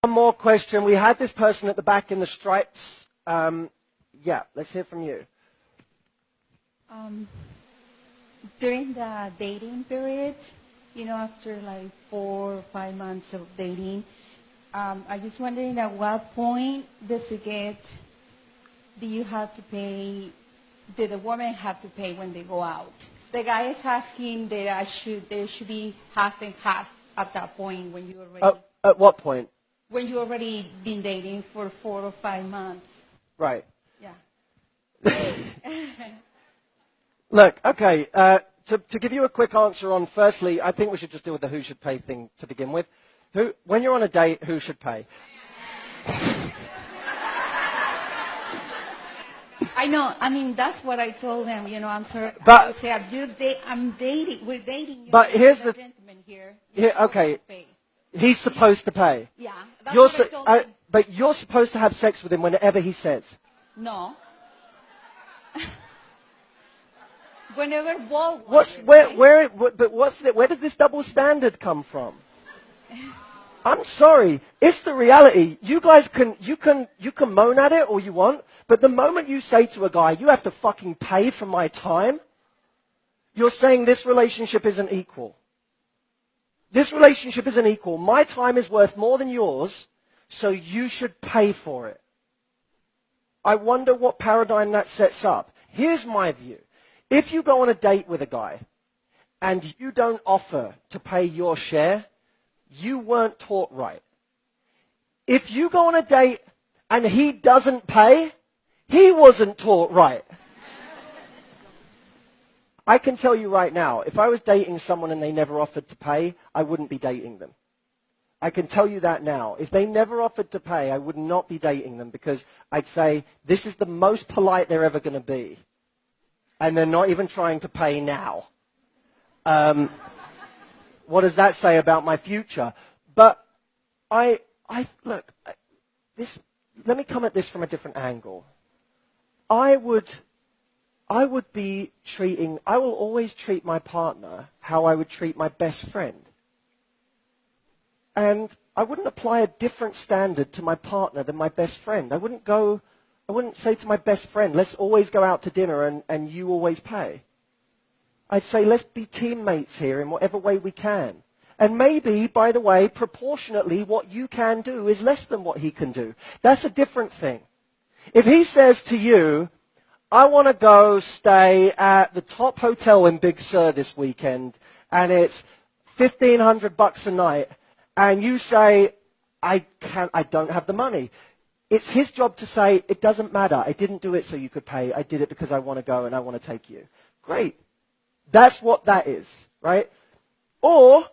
One more question. We had this person at the back in the stripes. Yeah, let's hear from you. During the dating period, after like 4 or 5 months of dating, I just wondering at what point do you have to pay, do the woman have to pay when they go out? The guy is asking that there should be half and half at that point when you already... At what point? When you already been dating for 4 or 5 months. Right. Yeah. Look, okay, to give you a quick answer on, firstly, I think we should just deal with the who should pay thing to begin with. When you're on a date, who should pay? I know. I mean, that's what I told them. I'm sorry. But I say, I'm dating. We're dating. But here's the gentleman here. Okay. He's supposed to pay. Yeah. That's what I told him. But you're supposed to have sex with him whenever he says. No. Whenever both. Where does this double standard come from? I'm sorry, it's the reality. You guys you can moan at it all you want, but the moment you say to a guy, you have to fucking pay for my time, you're saying this relationship isn't equal. This relationship isn't equal. My time is worth more than yours, so you should pay for it. I wonder what paradigm that sets up. Here's my view. If you go on a date with a guy and you don't offer to pay your share, you weren't taught right. If you go on a date and he doesn't pay, he wasn't taught right. I can tell you right now, if I was dating someone and they never offered to pay, I wouldn't be dating them. I can tell you that now. If they never offered to pay, I would not be dating them because I'd say, this is the most polite they're ever going to be. And they're not even trying to pay now. What does that say about my future? But look, let me come at this from a different angle. I will always treat my partner how I would treat my best friend. And I wouldn't apply a different standard to my partner than my best friend. I wouldn't say to my best friend, let's always go out to dinner and you always pay. I'd say, let's be teammates here in whatever way we can. And maybe, by the way, proportionately, what you can do is less than what he can do. That's a different thing. If he says to you, I want to go stay at the top hotel in Big Sur this weekend, and it's $1,500 a night, and you say, I don't have the money. It's his job to say, it doesn't matter. I didn't do it so you could pay. I did it because I want to go and I want to take you. Great. That's what that is, right? Or,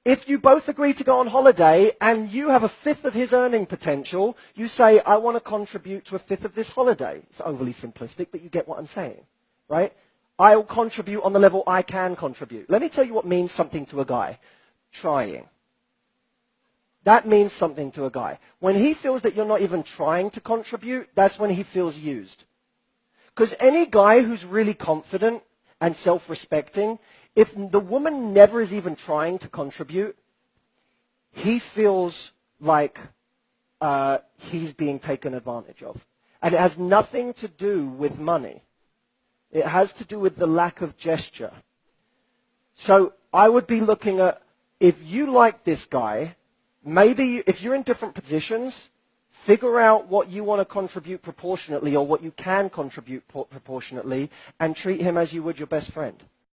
if you both agree to go on holiday and you have a fifth of his earning potential, you say, I want to contribute to a fifth of this holiday. It's overly simplistic, but you get what I'm saying, right? I'll contribute on the level I can contribute. Let me tell you what means something to a guy. Trying. That means something to a guy. When he feels that you're not even trying to contribute, that's when he feels used. Because any guy who's really confident and self-respecting, if the woman never is even trying to contribute, he feels like he's being taken advantage of. And it has nothing to do with money. It has to do with the lack of gesture. So I would be looking at, if you like this guy, maybe if you're in different positions, figure out what you want to contribute proportionately or what you can contribute proportionately and treat him as you would your best friend.